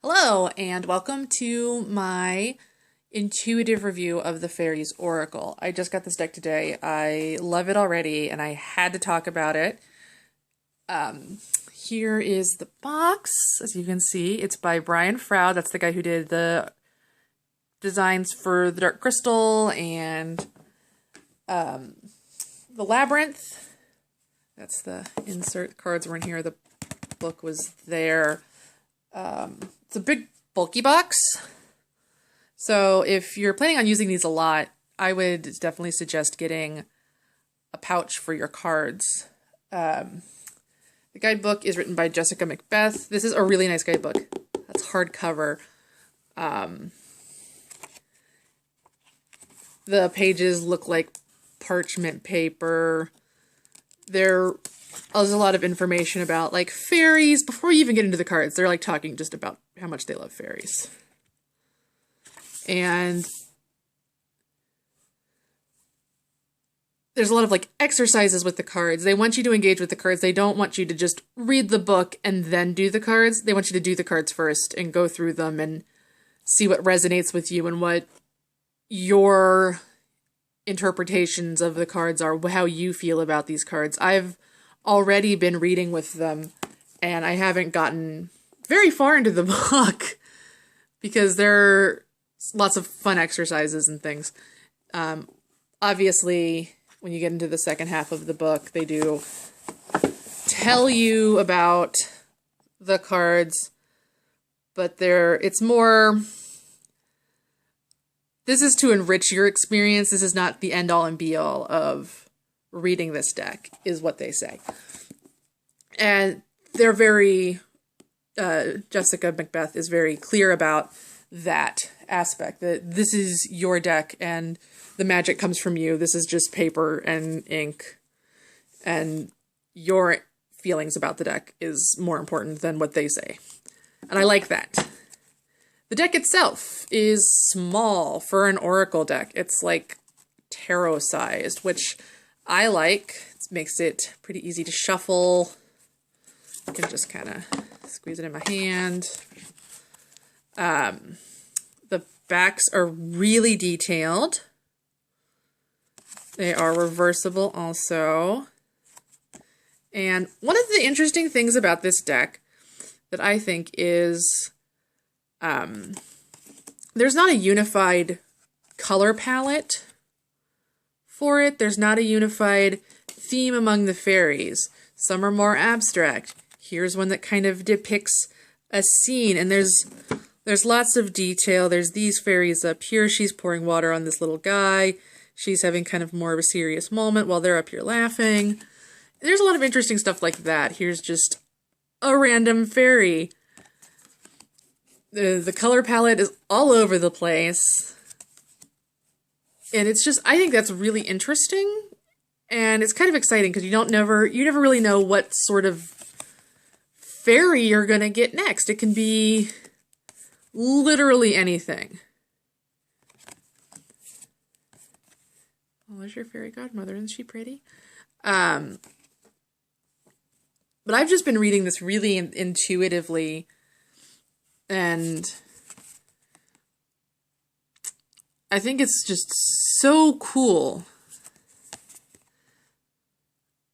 Hello, and welcome to my intuitive review of the Faeries Oracle. I just got this deck today. I love it already, and I had to talk about it. Here is the box, as you can see. It's by Froud. That's the guy who did the designs for the Dark Crystal and the Labyrinth. That's the insert. Cards were in here. The book was there. It's a big, bulky box. So if you're planning on using these a lot, I would definitely suggest getting a pouch for your cards. The guidebook is written by Jessica Macbeth. This is a really nice guidebook. That's hardcover. The pages look like parchment paper. There's a lot of information about, like, fairies. Before you even get into the cards, they're, like, talking just about how much they love fairies. And there's a lot of, like, exercises with the cards. They want you to engage with the cards. They don't want you to just read the book and then do the cards. They want you to do the cards first and go through them and see what resonates with you and what your interpretations of the cards are, how you feel about these cards. I've already been reading with them, and I haven't gotten very far into the book because there are lots of fun exercises and things. Obviously, when you get into the second half of the book, they do tell you about the cards, but it's more, this is to enrich your experience. This is not the end all and be all of reading this deck, is what they say. And they're very, Jessica Macbeth is very clear about that aspect, that this is your deck and the magic comes from you. This is just paper and ink, and your feelings about the deck is more important than what they say. And I like that. The deck itself is small for an Oracle deck. It's like tarot sized, which I like. It makes it pretty easy to shuffle. I can just kind of squeeze it in my hand. The backs are really detailed. They are reversible also. And one of the interesting things about this deck that I think is there's not a unified color palette for it. There's not a unified theme among the fairies. Some are more abstract. Here's one that kind of depicts a scene, and there's lots of detail. There's these fairies up here. She's pouring water on this little guy. She's having kind of more of a serious moment while they're up here laughing. There's a lot of interesting stuff like that. Here's just a random fairy. The color palette is all over the place. And it's just, I think that's really interesting. And it's kind of exciting because you never really know what sort of fairy you're going to get next. It can be literally anything. Oh, there's your fairy godmother. Isn't she pretty? But I've just been reading this really intuitively, and I think it's just so cool.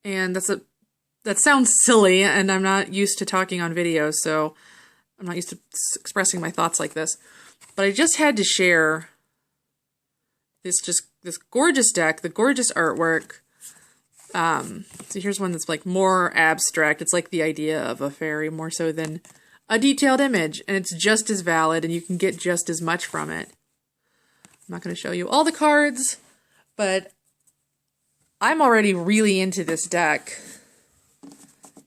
And that sounds silly, and I'm not used to talking on video, so I'm not used to expressing my thoughts like this. But I just had to share this gorgeous deck, the gorgeous artwork. So here's one that's like more abstract. It's like the idea of a fairy more so than a detailed image, and it's just as valid, and you can get just as much from it. I'm not going to show you all the cards, but I'm already really into this deck,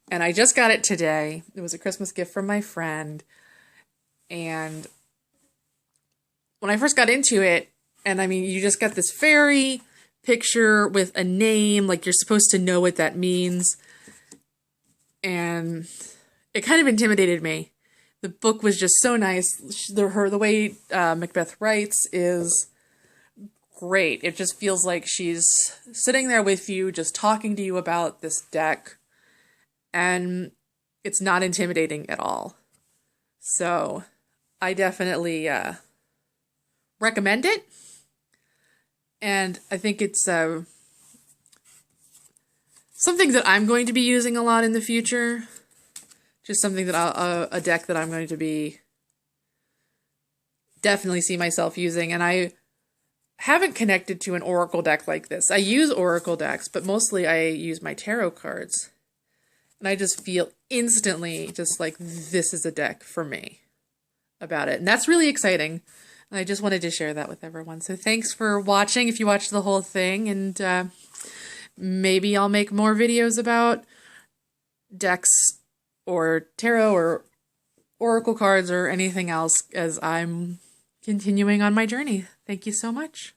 and I just got it today. It was a Christmas gift from my friend, and when I first got into it, and I mean, you just got this fairy picture with a name, like you're supposed to know what that means, and it kind of intimidated me. The book was just so nice. The way Macbeth writes is great. It just feels like she's sitting there with you, just talking to you about this deck, and it's not intimidating at all. So I definitely recommend it. And I think it's something that I'm going to be using a lot in the future. Just something that a deck that I'm going to be definitely see myself using. And I haven't connected to an Oracle deck like this. I use Oracle decks, but mostly I use my tarot cards. And I just feel instantly just like this is a deck for me about it. And that's really exciting. And I just wanted to share that with everyone. So thanks for watching if you watched the whole thing. And maybe I'll make more videos about decks or tarot or Oracle cards or anything else as I'm continuing on my journey. Thank you so much.